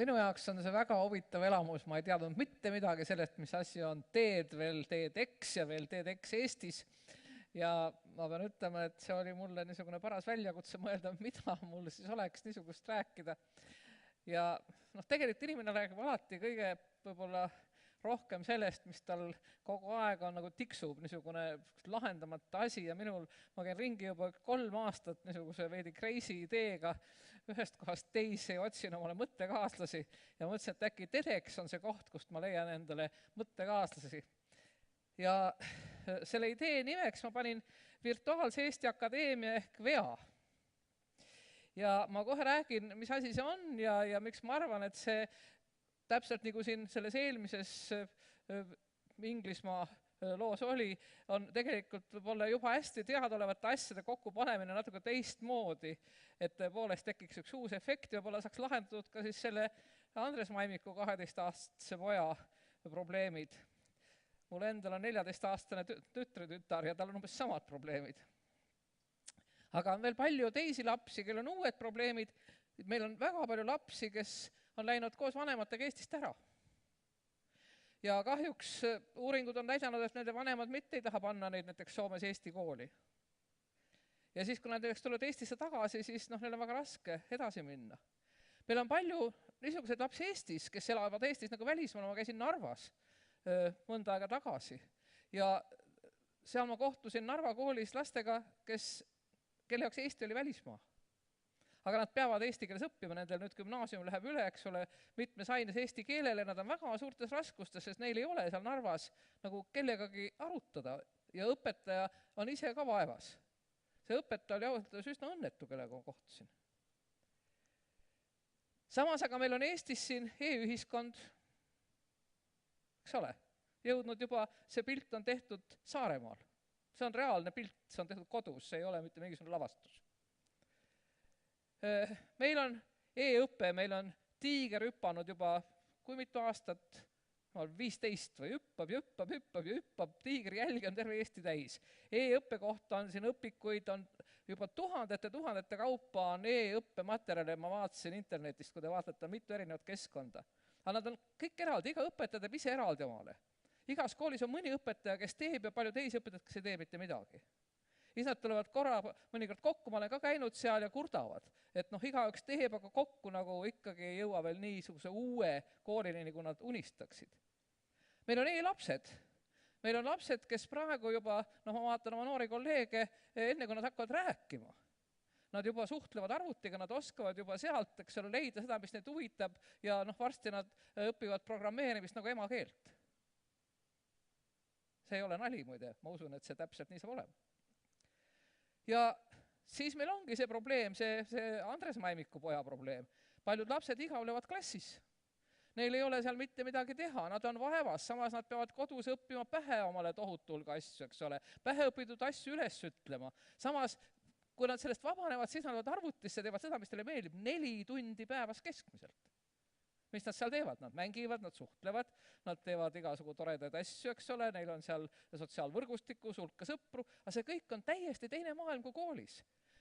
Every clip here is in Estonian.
Minu jaoks on see väga huvitav elamus, ma ei teadnud mitte midagi sellest, mis asi on TED, veel TEDx ja veel TEDx Eestis. Ja ma pean ütlema, et see oli mulle niisugune paras väljakutse mõelda, mida mul siis oleks niisugust rääkida. Ja tegelikult inimene räägib alati kõige võib-olla rohkem sellest, mis tal kogu aeg on nagu tiksub, niisugune lahendamata asi ja minul, ma käin ringi juba 3 aastat niisuguse veidi crazy ideega ühest kohast teise ja otsin omale mõttekaaslasi ja mõtlesin, et äkki TEDx on see koht, kust ma leian endale mõttekaaslasi. Ja selle idee nimeks ma panin Virtuaalse Eesti Akadeemia ehk VEA. Ja ma kohe räägin, mis asi see on ja miks ma arvan, et see täpselt nagu siin selles eelmises Inglismaa loos oli, on tegelikult võib-olla juba hästi teadaolevate asjade kokkupanemine natuke teistmoodi, et tõepoolest tekiks üks uus efekt ja võib-olla saaks lahendatud ka siis selle Andres Maimiku 12-aastase poja probleemid. Mul endal on 14-aastane tütar ja tal on umbes samad probleemid. Aga on veel palju teisi lapsi, kel on uued probleemid. Meil on väga palju lapsi, kes on läinud koos vanematega Eestist ära. Ja kahjuks uuringud on näidanud, et nende vanemad mitte ei taha panna neid näiteks Soomes Eesti kooli. Ja siis, kui nad tulevad Eestisse tagasi, siis neil on väga raske edasi minna. Meil on palju niisuguseid lapsi Eestis, kes elavad Eestis nagu välismaal. Ma käisin Narvas mõnda aega tagasi. Ja seal ma kohtusin Narva koolis lastega, kelle jaoks Eesti oli välismaa. Aga nad peavad eesti keeles õppima, nendel nüüd gümnaasium läheb üle, eks ole, mitmes aines eesti keelele, nad on väga suurtes raskustes, sest neil ei ole seal Narvas nagu kellegagi arutada ja õpetaja on ise ka vaevas. See õpetaja oli ausalt üsna õnnetu, kellega ma kohtusin. Samas aga meil on Eestis siin e-ühiskond, eks ole, jõudnud juba, see pilt on tehtud Saaremaal. See on reaalne pilt, see on tehtud kodus, see ei ole mitte mingisugune lavastus. Meil on e-õpe, meil on tiiger hüppanud juba kui mitu aastat, 15 või hüppab, tiigri jälgi on terve Eesti täis. E-õppe kohta on siin õpikuid, on juba tuhandete kaupa on e-õppematerjale, ma vaatasin internetist, kui te vaatate, mitu erinevat keskkonda. Aga nad on kõik eraldi, iga õpetaja teeb ise eraldi omale. Igas koolis on mõni õpetaja, kes teeb ja palju teisi õpetajad, kes ei tee mitte midagi. Siis nad tulevad korra mõnikord kokku, ma olen ka käinud seal ja kurdavad, et igaüks teeb, aga kokku nagu ikkagi ei jõua veel niisuguse uue koolini, nagu nad unistaksid. Meil on e-lapsed. Meil on lapsed, kes praegu juba, ma vaatan oma noori kolleege, enne kui nad hakkavad rääkima. Nad juba suhtlevad arvutiga, nad oskavad juba sealt, eks ole, leida seda, mis neid huvitab ja varsti nad õpivad programmeerimist nagu emakeelt. See ei ole nali muide, ma usun, et see täpselt nii saab olema. Ja siis meil ongi see probleem, see Andres Maimiku poja probleem. Paljud lapsed igavlevad klassis. Neil ei ole seal mitte midagi teha, nad on vaevas, samas nad peavad kodus õppima pähe omale tohutu hulga asju, eks ole, pähe õpitud asju üles ütlema. Samas, kui nad sellest vabanevad, siis nad arvutisse teevad seda, mis teile meeldib, 4 tundi päevas keskmiselt. Mis nad seal teevad? Nad mängivad, nad suhtlevad, nad teevad igasugu toredaid asju, eks ole, neil on seal sotsiaalvõrgustikus hulka sõpru, aga see kõik on täiesti teine maailm kui koolis.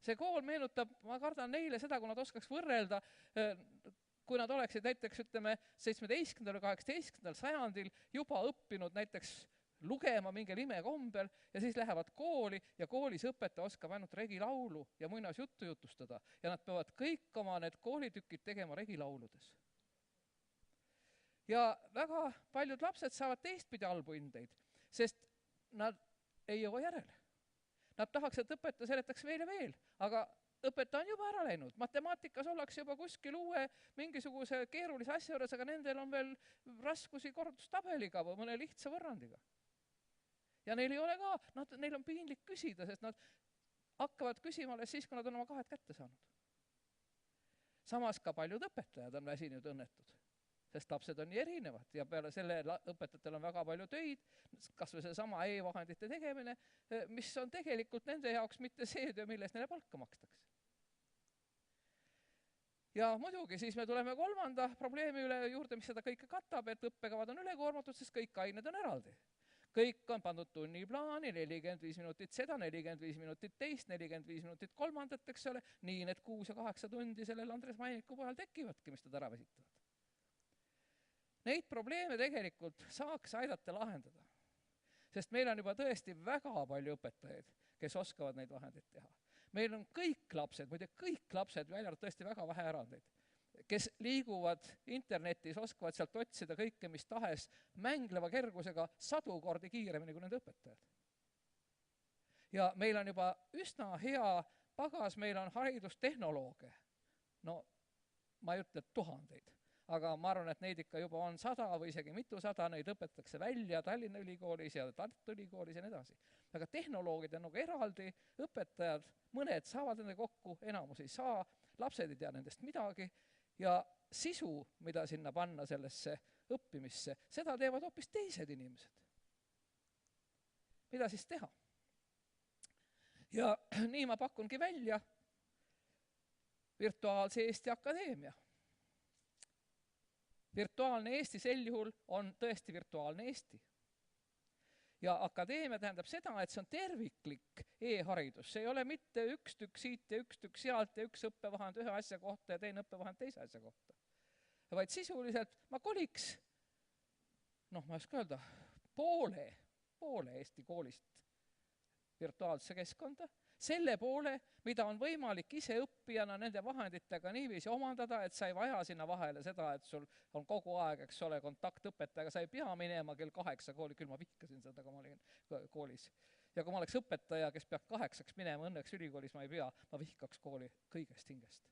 See kool meenutab, ma kardan neile seda, kui nad oskaks võrrelda, kui nad oleksid näiteks, ütleme, 17. või 18. sajandil juba õppinud näiteks lugema mingil imekombel ja siis lähevad kooli ja koolis õpetaja oskab ainult regilaulu ja muinasjuttu jutustada ja nad peavad kõik oma need koolitükid tegema regilauludes. Ja väga paljud lapsed saavad teistpidi halbu hindeid, sest nad ei jõua järele. Nad tahaks, et õpetaja seletaks veel ja veel, aga õpetaja on juba ära läinud. Matemaatikas ollakse juba kuskil uue mingisuguse keerulise asja juures, aga nendel on veel raskusi kordustabeliga või mõne lihtsa võrrandiga. Ja neil ei ole ka, neil on piinlik küsida, sest nad hakkavad küsima alles siis, kui nad on oma 2 kätte saanud. Samas ka paljud õpetajad on väsinud õnnetud, sest lapsed on nii erinevad ja peale selle õpetajatel on väga palju töid, kas või see sama e-vahendite tegemine, mis on tegelikult nende jaoks mitte see töö, milles neile palka makstakse. Ja muidugi siis me tuleme 3. probleemi üle juurde, mis seda kõike katab, et õppekavad on ülekoormatud, sest kõik ained on eraldi. Kõik on pandud tunniplaani, 45 minutit seda, 45 minutit teist, 45 minutit kolmandat, eks ole, nii need 6 ja 8 tundi sellel Andres Maimiku pojal tekivadki, mis nad ära vesitavad. neid probleeme tegelikult saaks aidata lahendada. Sest meil on juba tõesti väga palju õpetajaid, kes oskavad neid vahendeid teha. Meil on kõik lapsed, muide kõik lapsed, välja arvatud tõesti väga vähe erandeid, kes liiguvad internetis, oskavad sealt otsida kõike, mis tahes mängleva kergusega 100 kordi kiiremini kui need õpetajad. Ja meil on juba üsna hea pagas, meil on haridustehnolooge. No ma ei ütle tuhandeid, aga ma arvan, et neid ikka juba on 100 või isegi mitusada, neid õpetatakse välja Tallinna Ülikoolis ja Tartu Ülikoolis ja nii edasi. Aga tehnoloogid on nagu eraldi, õpetajad, mõned saavad nende kokku, enamus ei saa, lapsed ei tea nendest midagi ja sisu, mida sinna panna sellesse õppimisse, seda teevad hoopis teised inimesed. Mida siis teha? Ja nii ma pakungi välja virtuaalse Eesti Akadeemia. Virtuaalne Eesti sel juhul on tõesti virtuaalne Eesti. Ja akadeemia tähendab seda, et see on terviklik e-haridus. See ei ole mitte üks tükk siit ja üks tükk sealt ja üks õppevahend ühe asja kohta ja teine õppevahend teise asja kohta. Vaid sisuliselt ma koliks, ma ei oska öelda, poole Eesti koolist virtuaalse keskkonda, selle poole, mida on võimalik ise õppijana nende vahenditega niiviisi omandada, et sa ei vaja sinna vahele seda, et sul on kogu aeg, eks ole, kontaktõpetajaga, sa ei pea minema kell 8 kooli, küll ma vihkasin seda, kui ma olin koolis. Ja kui ma oleks õpetaja, kes peab 8 minema, õnneks ülikoolis ma ei pea, ma vihkaks kooli kõigest hingest.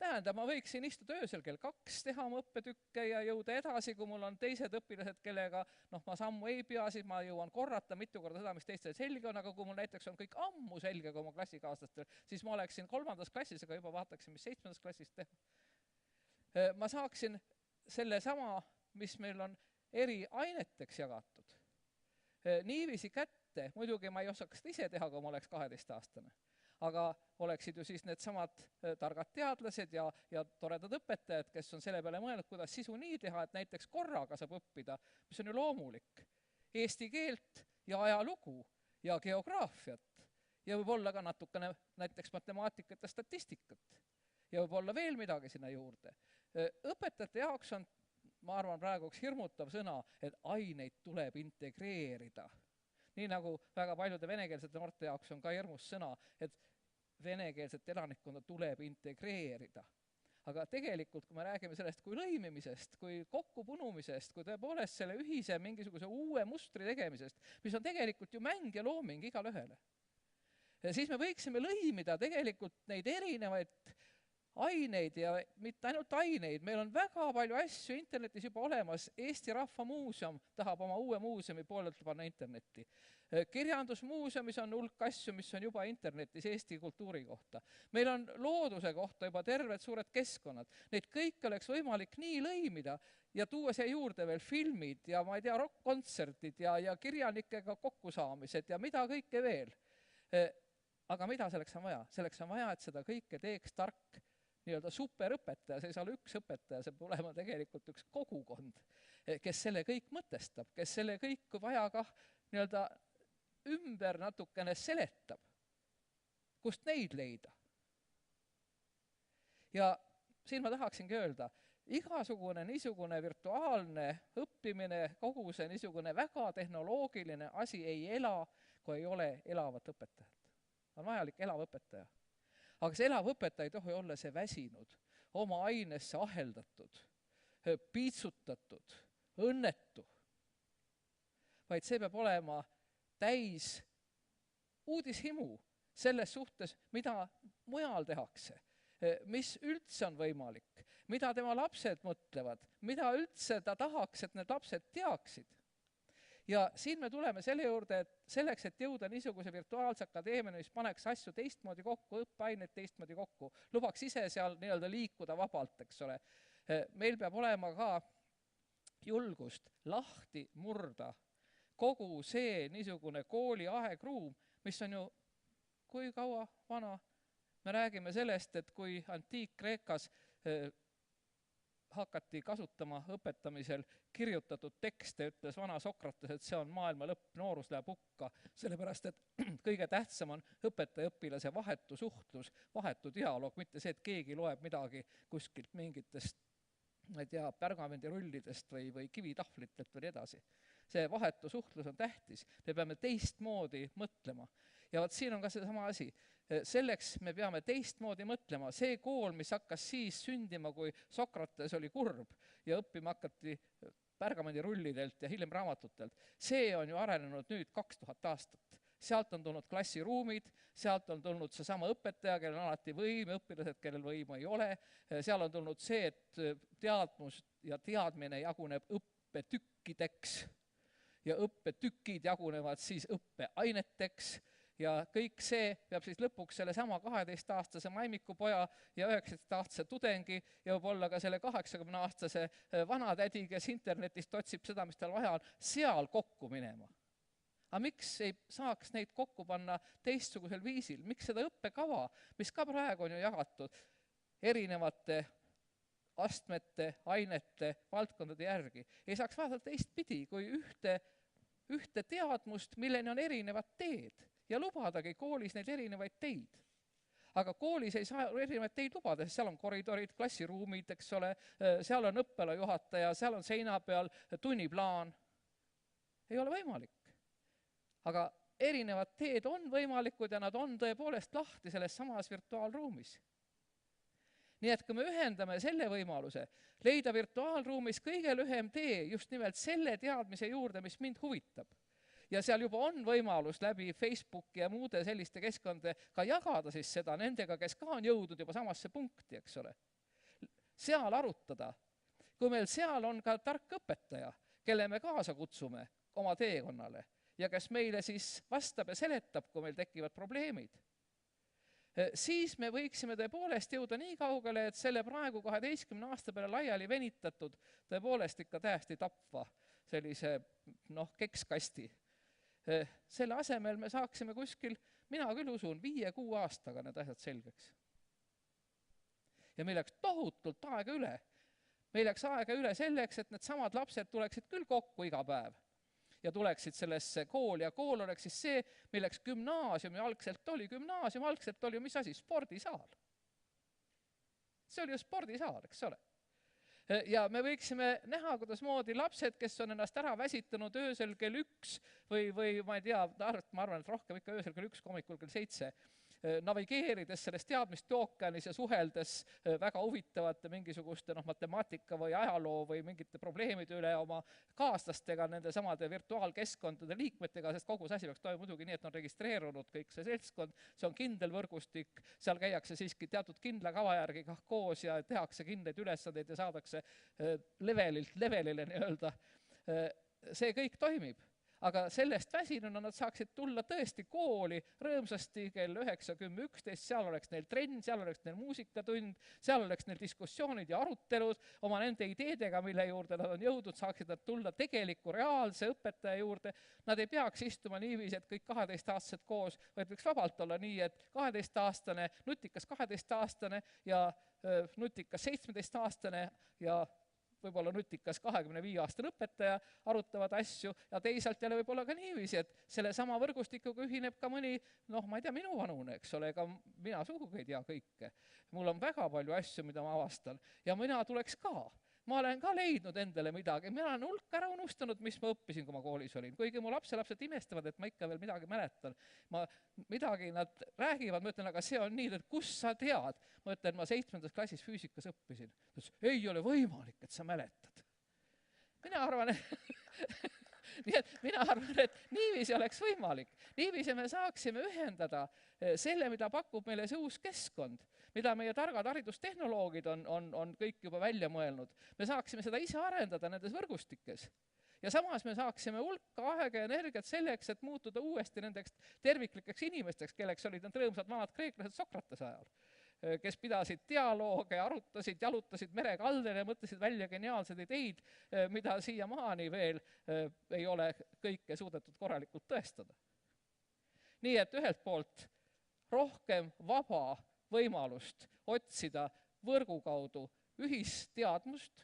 Tähendab, ma võiksin istuda öösel kell 2, teha oma õppetükke ja jõuda edasi, kui mul on teised õpilased, kellega ma sammu ei pea, siis ma jõuan korrata mitu korda seda, mis teistel selge on, aga kui mul näiteks on kõik ammu selge kui oma klassikaaslastel, siis ma oleksin 3. klassis, aga juba vaataksin, mis 7. klassis teha. Ma saaksin selle sama, mis meil on eri aineteks jagatud. Niiviisi kätte, muidugi ma ei osaks ise teha, kui ma oleks 12-aastane. Aga oleksid ju siis need samad targad teadlased ja toredad õpetajad, kes on selle peale mõelnud, kuidas sisu nii teha, et näiteks korraga saab õppida, mis on ju loomulik, eesti keelt ja ajalugu ja geograafiat ja võib-olla ka natukene näiteks matemaatikat ja statistikat ja võib-olla veel midagi sinna juurde. Õpetajate jaoks on, ma arvan, praegu üks hirmutav sõna, et aineid tuleb integreerida. Nii nagu väga paljude venekeelsete noorte jaoks on ka hirmus sõna, et venekeelset elanikkonda tuleb integreerida. Aga tegelikult, kui me räägime sellest kui lõimimisest, kui kokkupunumisest, kui tõepoolest selle ühise mingisuguse uue mustri tegemisest, mis on tegelikult ju mäng ja looming igale ühele, siis me võiksime lõimida tegelikult neid erinevaid aineid ja mitte ainult aineid, meil on väga palju asju internetis juba olemas, Eesti Rahva Muuseum tahab oma uue muuseumi poolelt panna internetti. Kirjandusmuuseumis on hulk asju, mis on juba internetis Eesti kultuuri kohta. Meil on looduse kohta juba terved suured keskkonnad. Neid kõik oleks võimalik nii lõimida ja tuua siia juurde veel filmid ja ma ei tea, rock-kontserdid ja kirjanikega kokkusaamised ja mida kõike veel. Aga mida selleks on vaja? Selleks on vaja, et seda kõike teeks tark nii-öelda superõpetaja, see ei saa olla üks õpetaja, see peab olema tegelikult üks kogukond, kes selle kõik mõtestab, kes selle kõik, kui vaja ka nii-öelda ümber natukene seletab, kust neid leida. Ja siin ma tahaksingi öelda, igasugune niisugune virtuaalne õppimine, kogu see niisugune väga tehnoloogiline asi ei ela, kui ei ole elavat õpetajat. On vajalik elav õpetaja. Aga see elav õpetaja ei tohi olla see väsinud, oma ainesse aheldatud, piitsutatud, õnnetu. Vaid see peab olema täis uudishimu selles suhtes, mida mujal tehakse, mis üldse on võimalik, mida tema lapsed mõtlevad, mida üldse ta tahaks, et need lapsed teaksid. Ja siin me tuleme selle juurde, et selleks, et jõuda niisuguse virtuaalse akadeemia, mis paneks asju teistmoodi kokku, õppeaineid teistmoodi kokku, lubaks ise seal nii-öelda liikuda vabalt, eks ole. Meil peab olema ka julgust lahti murda kogu see niisugune kooli aegruum, mis on ju kui kaua vana. Me räägime sellest, et kui Antiik-Kreekas hakati kasutama õpetamisel kirjutatud tekste, ütles vana Sokrates, et see on maailma lõpp, noorus läheb hukka, sellepärast et kõige tähtsam on õpetaja-õpilase vahetu suhtlus, vahetu dialoog, mitte see, et keegi loeb midagi kuskilt mingitest ma ei tea, pärgamendirullidest või kivitahvlitelt või nii edasi. See vahetu suhtlus on tähtis, me peame teistmoodi mõtlema. Ja vot siin on ka seesama asi, selleks me peame teistmoodi mõtlema. See kool, mis hakkas siis sündima, kui Sokrates oli kurb ja õppima hakati pärgamendirullidelt ja hiljem raamatutelt, see on ju arenenud nüüd 2000 aastat. Sealt on tulnud klassiruumid, sealt on tulnud seesama õpetaja, kellel on alati võim, õpilased, kellel võimu ei ole. Seal on tulnud see, et teadmus ja teadmine jaguneb õppetükkideks ja õppetükid jagunevad siis õppeaineteks ja kõik see peab siis lõpuks selle sama 12-aastase maimikupoja ja 19-aastase tudengi ja võib-olla ka selle 80-aastase vanatädi, kes internetist otsib seda, mis tal vaja on, seal kokku minema. Aga miks ei saaks neid kokku panna teistsugusel viisil? Miks seda õppekava, mis ka praegu on ju jagatud erinevate astmete, ainete, valdkondade järgi, ei saaks vaadata teistpidi kui ühte teadmust, milleni on erinevad teed ja lubadagi koolis neid erinevaid teid. Aga koolis ei saa erinevaid teid lubada, sest seal on koridorid, klassiruumid, eks ole, seal on õppealajuhataja, seal on seina peal tunniplaan. Ei ole võimalik. Aga erinevad teed on võimalikud ja nad on tõepoolest lahti selles samas virtuaalruumis. Nii et kui me ühendame selle võimaluse, leida virtuaalruumis kõige lühem tee just nimelt selle teadmise juurde, mis mind huvitab. Ja seal juba on võimalus läbi Facebooki ja muude selliste keskkondade ka jagada siis seda nendega, kes ka on jõudnud juba samasse punkti, eks ole. Seal arutada. Kui meil seal on ka tark õpetaja, kelle me kaasa kutsume oma teekonnale, ja kes meile siis vastab ja seletab, kui meil tekivad probleemid, siis me võiksime tõepoolest jõuda nii kaugele, et selle praegu 12 aasta peale laiali venitatud tõepoolest ikka täiesti tapva sellise kekskasti. Selle asemel me saaksime kuskil, mina küll usun, 5-6 aastaga need asjad selgeks. Ja meil läks tohutult aega üle. Meil läks aega üle selleks, et need samad lapsed tuleksid küll kokku iga päev ja tuleksid sellesse kooli ja kool oleks siis see, milleks gümnaasiumi algselt oli. Gümnaasium algselt oli ju mis asi? Spordisaal. See oli ju spordisaal, eks ole. Ja me võiksime näha, kuidas moodi lapsed, kes on ennast ära väsitanud öösel kell 1 või ma ei tea, ma arvan, et rohkem ikka öösel kell 1, hommikul kell 7, navigeerides sellest teadmist ookeanis ja suheldes väga huvitavate mingisuguste matemaatika või ajaloo või mingite probleemide üle oma kaaslastega, nende samade virtuaalkeskkondade liikmetega, sest kogu see asi peaks toimuma muidugi nii, et on registreerunud kõik see seltskond, see on kindel võrgustik, seal käiakse siiski teatud kindla kava järgi kah koos ja tehakse kindlaid ülesandeid ja saadakse levelilt levelile nii-öelda. See kõik toimib. Aga sellest väsinuna nad saaksid tulla tõesti kooli rõõmsasti kell 9, 10, 11, seal oleks neil trenn, seal oleks neil muusikatund, seal oleks neil diskussioonid ja arutelud oma nende ideedega, mille juurde nad on jõudnud, saaksid nad tulla tegeliku reaalse õpetaja juurde. Nad ei peaks istuma niiviisi, et kõik 12-aastased koos, vaid võiks vabalt olla nii, et 12-aastane, nutikas 12-aastane ja nutikas 17-aastane ja võib-olla nutikas 25-aastane õpetaja arutavad asju ja teisalt jälle võib-olla ka niiviisi, et selle sama võrgustikuga ühineb ka mõni, ma ei tea, minu vanune, eks ole, ega mina sugugi ei tea kõike. Mul on väga palju asju, mida ma avastan ja mina tuleks ka. Ma olen ka leidnud endale midagi, mina olen hulk ära unustanud, mis ma õppisin, kui ma koolis olin. Kuigi mu lapselapsed imestavad, et ma ikka veel midagi mäletan. Midagi nad räägivad, ma ütlen, aga see on nii, et kus sa tead? Ma ütlen, ma 7. klassis füüsikas õppisin. Ei ole võimalik, et sa mäletad. Mina arvan, et niiviisi oleks võimalik. Niiviisi me saaksime ühendada selle, mida pakub meile see uus keskkond, mida meie targad haridustehnoloogid on kõik juba välja mõelnud. Me saaksime seda ise arendada nendes võrgustikes. Ja samas me saaksime hulka aega ja energiat selleks, et muutuda uuesti nendeks terviklikeks inimesteks, kelleks olid need rõõmsad vanad kreeklased Sokratese ajal, kes pidasid dialooge ja arutasid, jalutasid merekaldel ja mõtlesid välja geniaalseid ideid, mida siiamaani veel ei ole kõike suudetud korralikult tõestada. Nii et ühelt poolt rohkem vaba võimalust otsida võrgu kaudu ühisteadmust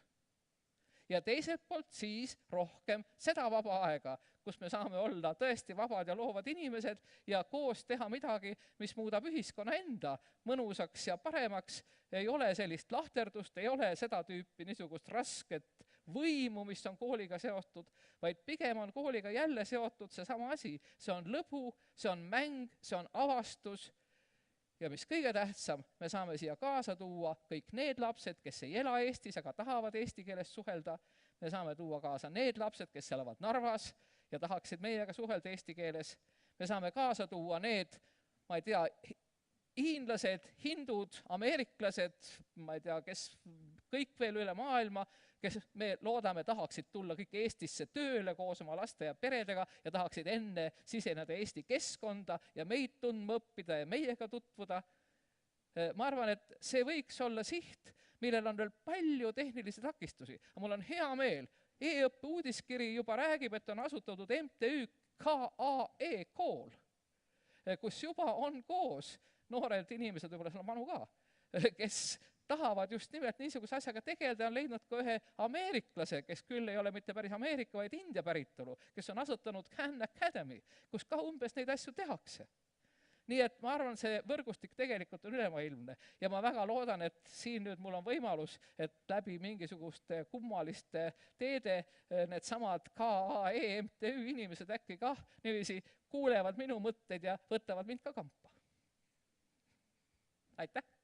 ja teiselt poolt siis rohkem seda vaba aega, kus me saame olla tõesti vabad ja loovad inimesed ja koos teha midagi, mis muudab ühiskonna enda mõnusaks ja paremaks. Ei ole sellist lahterdust, ei ole seda tüüpi niisugust rasket võimu, mis on kooliga seotud, vaid pigem on kooliga jälle seotud seesama asi. See on lõbu, see on mäng, see on avastus. Ja mis kõige tähtsam, me saame siia kaasa tuua kõik need lapsed, kes ei ela Eestis, aga tahavad eesti keeles suhelda. Me saame tuua kaasa need lapsed, kes elavad Narvas ja tahaksid meiega suhelda eesti keeles. Me saame kaasa tuua need, ma ei tea, hiinlased, hindud, ameeriklased, ma ei tea, kes kõik veel üle maailma, kes me loodame tahaksid tulla kõik Eestisse tööle koos oma laste ja peredega ja tahaksid enne siseneda Eesti keskkonda ja meid tundma õppida ja meiega tutvuda. Ma arvan, et see võiks olla siht, millel on veel palju tehnilisi takistusi. Mul on hea meel, e-õppe uudiskiri juba räägib, et on asutatud MTÜ KAE kool, kus juba on koos noored inimesed, võib-olla seal on Manu ka, kes tahavad just nimelt niisuguse asjaga tegeleda, on leidnud ka ühe ameeriklase, kes küll ei ole mitte päris Ameerika, vaid India päritolu, kes on asutanud Khan Academy, kus ka umbes neid asju tehakse. Nii et ma arvan, see võrgustik tegelikult on ülemaailmne ja ma väga loodan, et siin nüüd mul on võimalus, et läbi mingisuguste kummaliste teede needsamad KAE MTÜ inimesed äkki kah niiviisi kuulevad minu mõtteid ja võtavad mind ka kampa. Aitäh!